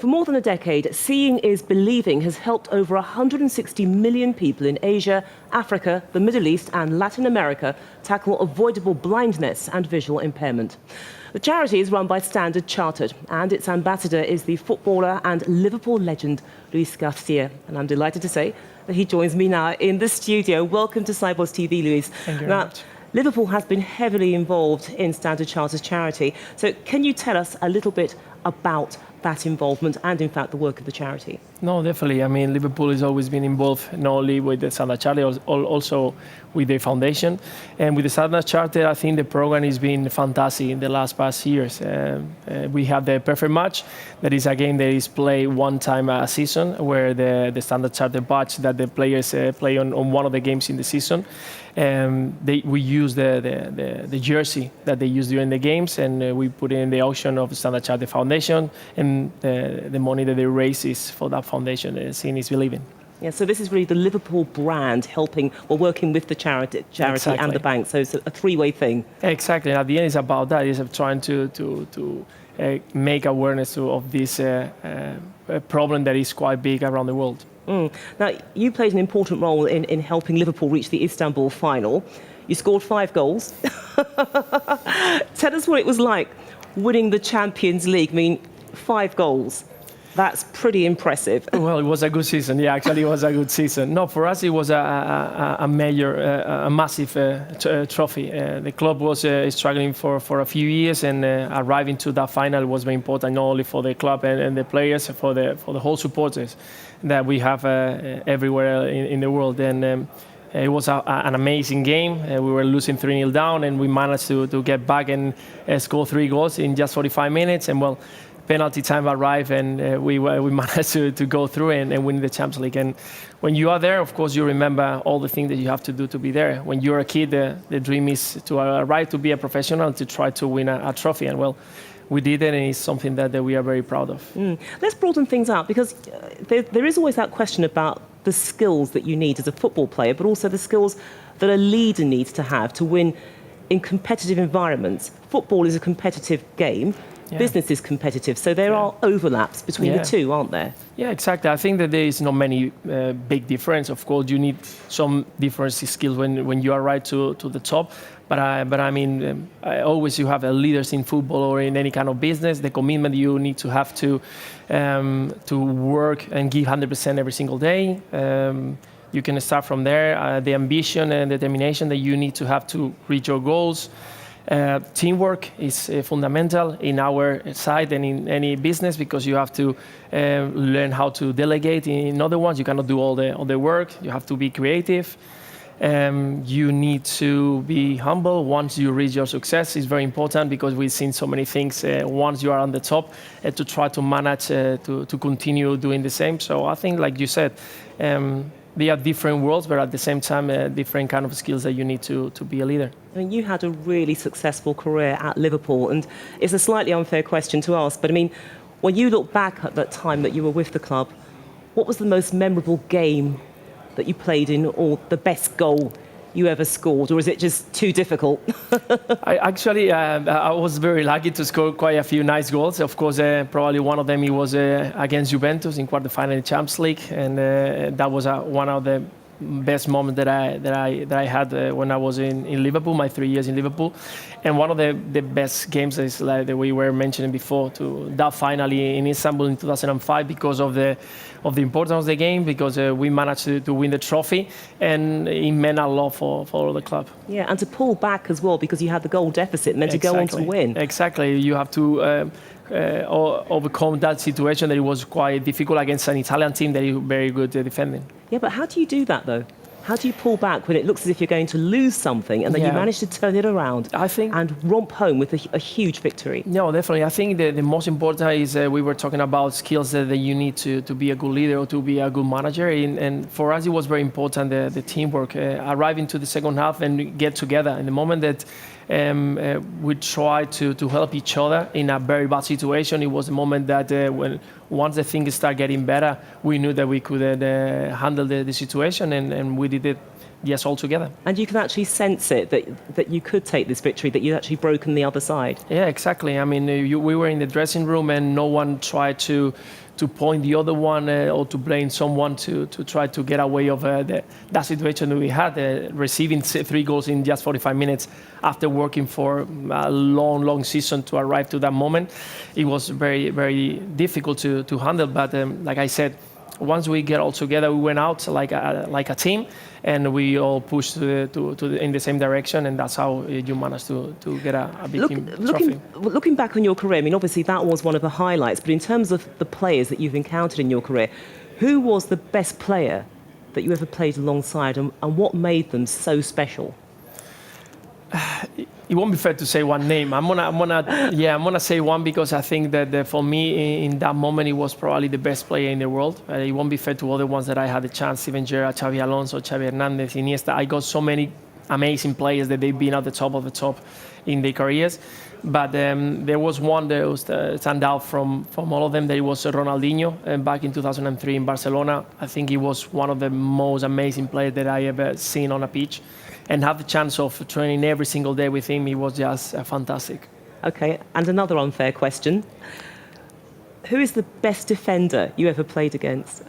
For more than a decade, Seeing is Believing has helped over 160 million people in Asia, Africa, the Middle East and Latin America tackle avoidable blindness and visual impairment. The charity is run by Standard Chartered and its ambassador is the footballer and Liverpool legend Luis Garcia. And I'm delighted to say that he joins me now in the studio. Welcome to Sibos TV, Luis. Thank you very much. Liverpool has been heavily involved in Standard Chartered's charity. So can you tell us a little bit about that involvement and, in fact, the work of the charity? No, definitely. I mean, Liverpool has always been involved not only with the Standard Chartered, also with the foundation. And with the Standard Chartered, I think the program has been fantastic in the past years. We have the Perfect Match. That is a game that is played one time a season, where the Standard Chartered badge that the players play on one of the games in the season. We use the jersey that they use during the games, and we put it in the auction of the Standard Chartered Foundation, and the money that they raise is for that foundation. Seeing is Believing. Yeah, so this is really the Liverpool brand helping or working with the charity Exactly. and the bank. So it's a three-way thing. Exactly. At the end, it's about that. It's trying to make awareness of this problem that is quite big around the world. Now, you played an important role in helping Liverpool reach the Istanbul final. You scored 5 goals. Tell us what it was like winning the Champions League. I mean, 5 goals. That's pretty impressive. Well, it was a good season. Yeah, actually, it was a good season. No, for us, it was a massive trophy. The club was struggling for a few years, and arriving to that final was very important, not only for the club and the players, for the whole supporters that we have everywhere in the world. And it was an amazing game. We were losing 3-0 down, and we managed to get back and score 3 goals in just 45 minutes. And well, penalty time arrived, and we managed to go through and win the Champions League. And when you are there, of course, you remember all the things that you have to do to be there. When you're a kid, the dream is to arrive to be a professional, to try to win a trophy. And well, we did it, and it's something that we are very proud of. Let's broaden things out, because there is always that question about the skills that you need as a football player, but also the skills that a leader needs to have to win in competitive environments. Football is a competitive game. Yeah. Business is competitive, so there are overlaps between the two, aren't there? Yeah, exactly. I think that there is not many big difference. Of course, you need some different skills when you arrive to the top. But I mean, always you have leaders in football or in any kind of business. The commitment you need to have to work and give 100% every single day. You can start from there. The ambition and determination that you need to have to reach your goals. Teamwork is fundamental in our side and in any business, because you have to learn how to delegate in other ones. You cannot do all the work. You have to be creative. You need to be humble once you reach your success. It's very important, because we've seen so many things once you are on the top, to try to manage to continue doing the same. So I think, like you said, they are different worlds, but at the same time, different kind of skills that you need to be a leader. I mean, you had a really successful career at Liverpool, and it's a slightly unfair question to ask, but I mean, when you look back at that time that you were with the club, what was the most memorable game that you played in, or the best goal you ever scored, or is it just too difficult? I was very lucky to score quite a few nice goals. Of course, probably one of them was against Juventus in quarterfinal in Champions League, and that was one of the best moments that I had when I was in Liverpool, my 3 years in Liverpool. And one of the best games is, like that we were mentioning before, to that finally in Istanbul in 2005, because of the importance of the game, because we managed to win the trophy, and it meant a lot for the club. Yeah, and to pull back as well, because you had the goal deficit, and then to go on to win. Exactly, you have to overcome that situation that it was quite difficult against an Italian team that is very good at defending. Yeah, but how do you do that, though? How do you pull back when it looks as if you're going to lose something, and then you manage to turn it around, I think, and romp home with a huge victory? No, definitely. I think the most important is we were talking about skills that you need to be a good leader or to be a good manager. And for us, it was very important, the teamwork, arriving to the second half and get together. In the moment that we tried to help each other in a very bad situation, it was a moment that once the things start getting better, we knew that we could handle the situation, and we did it, yes, all together. And you can actually sense it, that you could take this victory, that you'd actually broken the other side. Yeah, exactly. I mean, we were in the dressing room, and no one tried to point the other one or to blame someone to try to get away of that situation that we had, receiving 3 goals in just 45 minutes after working for a long season to arrive to that moment. It was very, very difficult to handle, but like I said, once we get all together, we went out like a team, and we all pushed in the same direction, and that's how you managed to get a big team trophy. Looking back on your career, I mean, obviously that was one of the highlights, but in terms of the players that you've encountered in your career, who was the best player that you ever played alongside, and what made them so special? It won't be fair to say one name. I'm gonna say one, because I think that for me in that moment it was probably the best player in the world. It won't be fair to other ones that I had the chance, Steven Gerrard, Xavi Alonso, Xavi Hernandez, Iniesta. I got so many amazing players that they've been at the top of the top in their careers. But there was one that was stand out from all of them. That it was Ronaldinho back in 2003 in Barcelona. I think he was one of the most amazing players that I ever seen on a pitch. And have the chance of training every single day with him, he was just fantastic. Okay, and another unfair question. Who is the best defender you ever played against?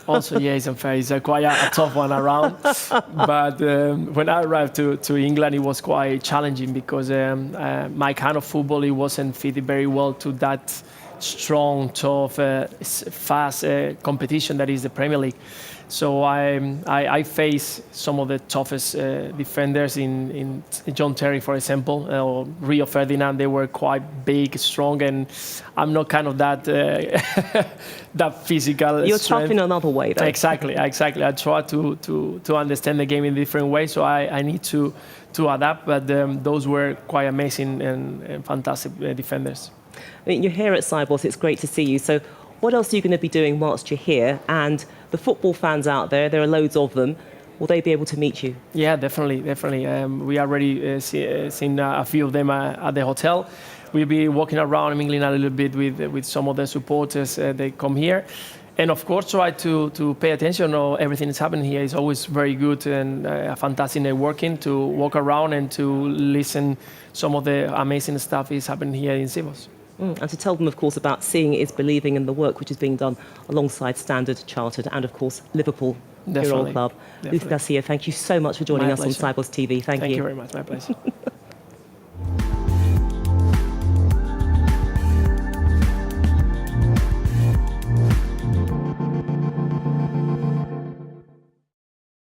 Also, yeah, it's unfair. It's quite a tough one around. But when I arrived to England, it was quite challenging, because my kind of football, it wasn't fitted very well to that strong, tough, fast competition that is the Premier League. So I face some of the toughest defenders in John Terry, for example, or Rio Ferdinand. They were quite big, strong, and I'm not kind of that that physical. You're strength. tough in another way, though. Exactly. I try to understand the game in a different way, so I need to adapt. But those were quite amazing and fantastic defenders. I mean, you're here at Sibos. It's great to see you. So what else are you going to be doing whilst you're here? And the football fans out there are loads of them. Will they be able to meet you? Yeah, definitely. We already seen a few of them at the hotel. We'll be walking around, mingling a little bit with some of the supporters. They come here. And of course, try to pay attention to everything that's happening here. It's always very good and a fantastic networking to walk around and to listen some of the amazing stuff is happening here in Sibos. And to tell them, of course, about Seeing is Believing and the work which is being done alongside Standard Chartered and, of course, Liverpool, your old club. Luis Garcia, thank you so much for joining us on Sibos TV. Thank you. Thank you very much. My pleasure.